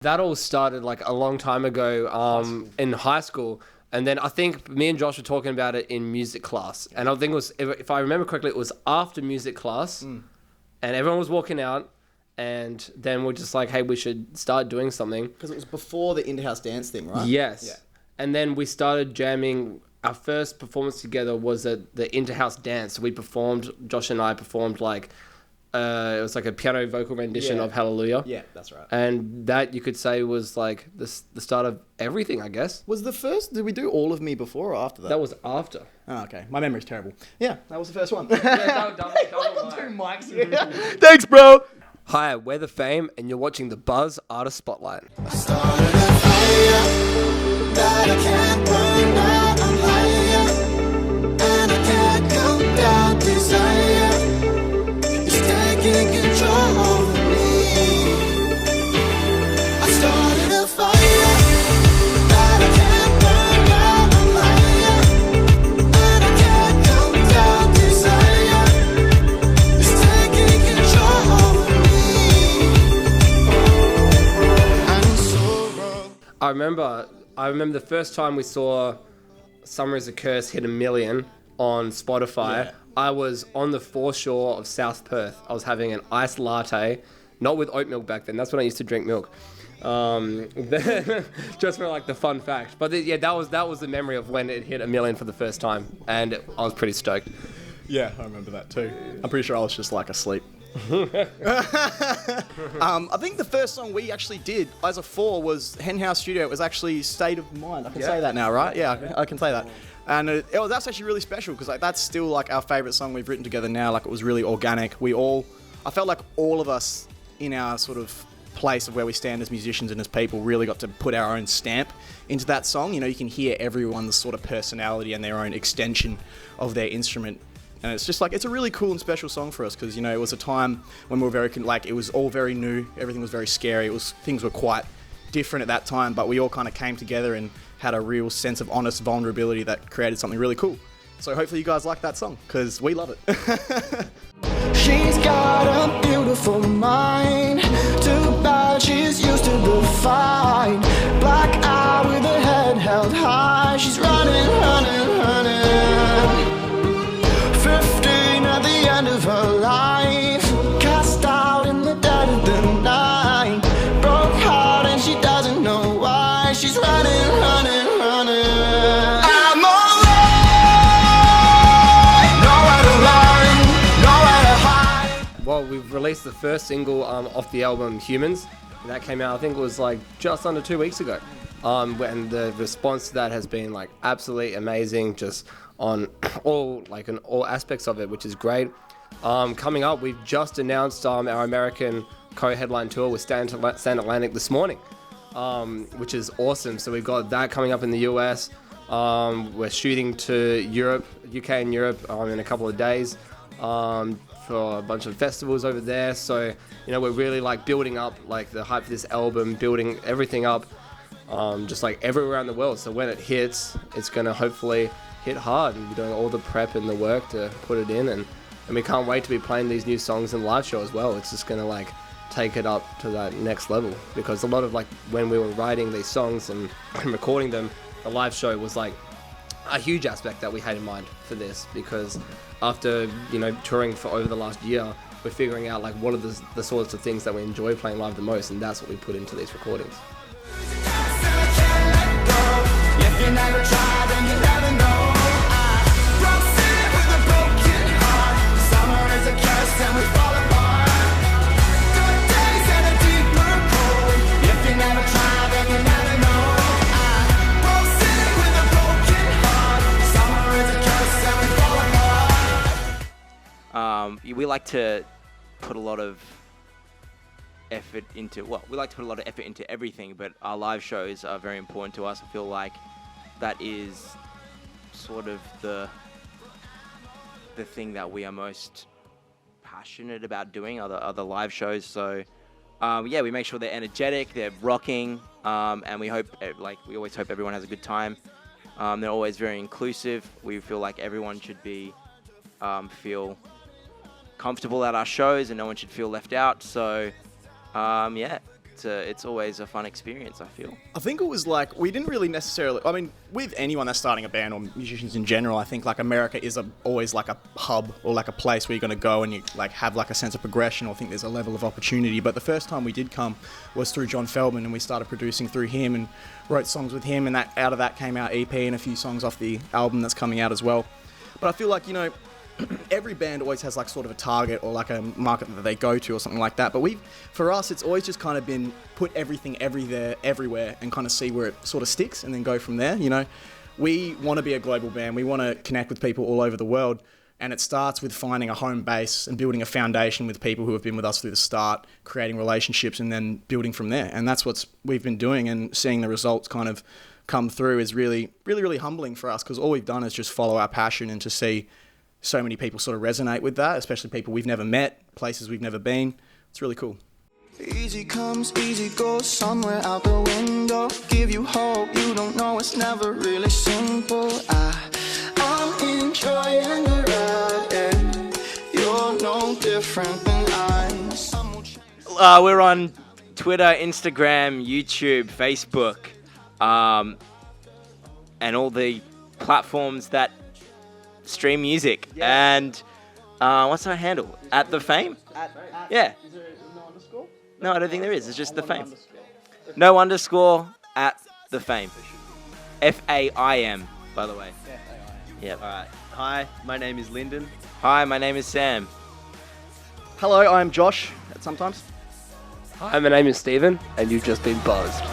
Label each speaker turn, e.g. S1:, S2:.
S1: That all started like a long time ago in high school. And then I think me and Josh were talking about it in music class. And I think it was, if I remember correctly, it was after music class. And everyone was walking out. And then we're just like, hey, we should start doing something.
S2: Because it was before the in-house dance thing, right?
S1: Yes.
S2: Yeah.
S1: And then we started jamming. Our first performance together was at the inter-house dance. So we performed, Josh and I performed like, it was like a piano vocal rendition of Hallelujah.
S2: Yeah, that's right.
S1: And that you could say was like the start of everything, I guess.
S2: Was the first, did we do All of Me before or after that?
S1: That was after.
S2: Oh, okay. My memory's terrible. Yeah, that was the first one.
S1: Double
S2: mics. Yeah. Thanks, bro.
S1: Hi, we're the Faim, and you're watching the Buzz Artist Spotlight.
S3: I started a fire that I can't burn out. I'm higher, and I can't come down. Desire is taking control over me. I started a fire that I can't burn out. I'm higher, and I can't come down. Desire is taking control over me.
S1: I remember the first time we saw Summer is a Curse hit 1 million on Spotify.
S2: Yeah.
S1: I was on the foreshore of South Perth. I was having an iced latte, not with oat milk back then. That's when I used to drink milk. Just for like the fun fact. But that was the memory of when it hit 1 million for the first time, and I was pretty stoked.
S2: Yeah, I remember that too. I'm pretty sure I was just like asleep. I think the first song we actually did as a 4 was Henhouse Studio. It was actually State of Mind. I can say that now, right? Yeah, I can say that. And that's actually really special because like that's still like our favorite song we've written together now. Like it was really organic. I felt like all of us in our sort of place of where we stand as musicians and as people really got to put our own stamp into that song. You know, you can hear everyone's sort of personality and their own extension of their instrument. And it's just like, it's a really cool and special song for us because, you know, it was a time when we were very, it was all very new. Everything was very scary. Things were quite different at that time, but we all kind of came together and had a real sense of honest vulnerability that created something really cool. So hopefully you guys like that song because we love it.
S3: She's got a beautiful mind. Too bad she's used to the fight. Black eye with her head held high. She's running, running, running. 15 at the end of her life. Cast out in the dead of the night. Broke heart and she doesn't know why. She's running, running, running. I'm alright. Nowhere to run, nowhere to hide.
S1: Well, we've released the first single off the album Humans. That came out, I think it was like just under 2 weeks ago. And the response to that has been like absolutely amazing, just on all aspects of it, which is great. Coming up, we've just announced our American co-headline tour with Stand Atlantic this morning, which is awesome. So we've got that coming up in the US. We're shooting to Europe, UK and Europe in a couple of days for a bunch of festivals over there. So, you know, we're really like building up like the hype for this album, building everything up just like everywhere around the world. So when it hits, it's going to hopefully hit hard, and we're doing all the prep and the work to put it in, and we can't wait to be playing these new songs in live show as well. It's just going to like take it up to that next level, because a lot of like when we were writing these songs and recording them, the live show was like a huge aspect that we had in mind for this, because after, you know, touring for over the last year, we're figuring out like what are the sorts of things that we enjoy playing live the most, and that's what we put into these recordings.
S3: If you never try, then you never know. From sin with a broken heart. Summer is a curse and we fall apart. Good days and a deeper cold. If you never try, then you never know. From sin with a broken heart. Summer is a curse and we fall apart.
S4: We like to put a lot of effort into, everything, but our live shows are very important to us. I feel like that is sort of the thing that we are most passionate about doing, are the live shows. So we make sure they're energetic, they're rocking, and we always hope everyone has a good time. They're always very inclusive. We feel like everyone should feel comfortable at our shows and no one should feel left out. So it's always a fun experience, I feel.
S2: I think it was like, we didn't really necessarily, I mean, with anyone that's starting a band or musicians in general, I think like America is always like a hub or like a place where you're going to go and you like have like a sense of progression or think there's a level of opportunity. But the first time we did come was through John Feldmann, and we started producing through him and wrote songs with him, and that out of that came our EP and a few songs off the album that's coming out as well. But I feel like, you know, every band always has like sort of a target or like a market that they go to or something like that. But for us, it's always just kind of been put everything everywhere and kind of see where it sort of sticks and then go from there. You know, we want to be a global band. We want to connect with people all over the world. And it starts with finding a home base and building a foundation with people who have been with us through the start, creating relationships and then building from there. And that's what we've been doing, and seeing the results kind of come through is really, really, really humbling for us, because all we've done is just follow our passion, and to see so many people sort of resonate with that, especially people we've never met, places we've never been. It's really cool.
S3: Easy comes, easy goes, somewhere out the window. Give you hope, you don't know it's never really simple. I'm enjoying the ride, and you're no different than I.
S4: We're on Twitter, Instagram, YouTube, Facebook, and all the platforms that stream music. Yeah. And what's our handle? At the Faim? Yeah.
S2: Is there no underscore?
S4: No, I don't think there is. It's just the Faim. No underscore at the Faim. Faim, by the way. Yep.
S5: All right. Hi, my name is Lyndon.
S4: Hi, my name is Sam.
S2: Hello, I'm Josh, sometimes.
S1: Hi, my name is Stephen, and you've just been buzzed.